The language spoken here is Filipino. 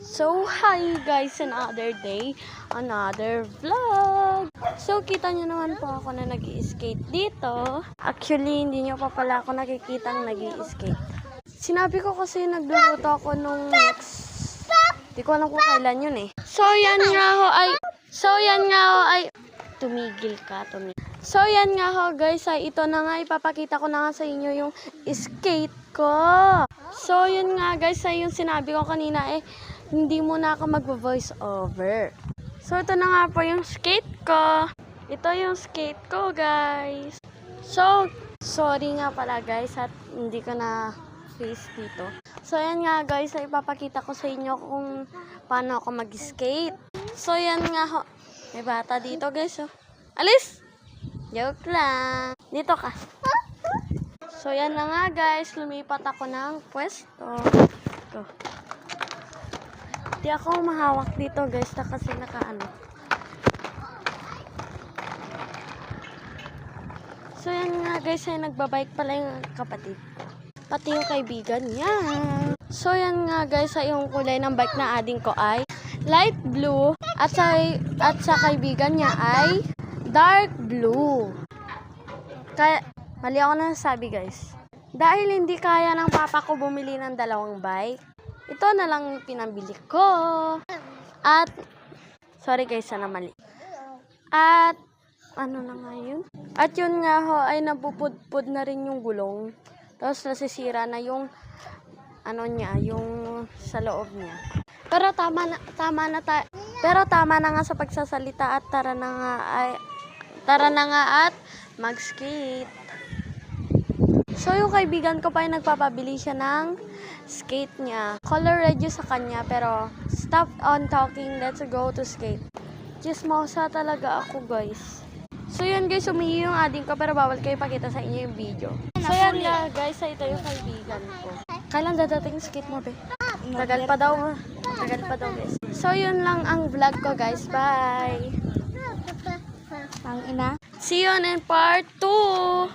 So, hi guys, another day, another vlog. So, kita nyo naman po ako na nag-i-skate dito. Actually, hindi nyo pa pala ako nakikitang nag-i-skate. Sinabi ko kasi nagluluto ako nung next. Di ko alam kung kailan yun eh. So, yan nga ho ay, tumigil ka. So, yan nga ho guys, ay ito na nga, ipapakita ko na nga sa inyo yung skate ko. So, yun nga guys, ay yung sinabi ko kanina eh, hindi muna ako mag-voice over. So, ito na nga po yung skate ko. Ito yung skate ko, guys. So, sorry nga pala guys at hindi ko na face dito. So, yan nga guys, ay ipapakita ko sa inyo kung paano ako mag-skate. So, yan nga ho. May bata dito guys, oh. Alis! Joke lang. Dito ka. So, yan na nga guys, lumipat ako ng pwesto. Ito. Di ako mahawak dito guys na kasi nakaano. So yan nga guys ay nagbabike pala yung kapatid ko. Pati yung kaibigan niya. So yan nga guys ay yung kulay ng bike na ading ko ay light blue at sa kaibigan niya ay dark blue. Kaya mali ako na nasabi guys. Dahil hindi kaya ng papa ko bumili ng dalawang bike, ito na lang yung pinambili ko. At, sorry guys, sana mali. At, ano na nga yun? At yun nga ho, ay napupudpud na rin yung gulong. Tapos nasisira na yung, ano niya, yung sa loob niya. Pero tama na nga sa pagsasalita at tara na nga at mag-skate. So, yung kaibigan ko pa ay nagpapabili siya ng skate niya. Color red yung sa kanya, pero stop on talking, let's go to skate. Chismosa talaga ako, guys. So, yun guys, umihi yung ading ko, pero bawal kayo pakita sa inyo yung video. So, yan nga, guys, ito yung kaibigan ko. Kailan dadating skate mo, be? Tagal pa daw, guys. So, yun lang ang vlog ko, guys. Bye! Ang ina. See you in part 2!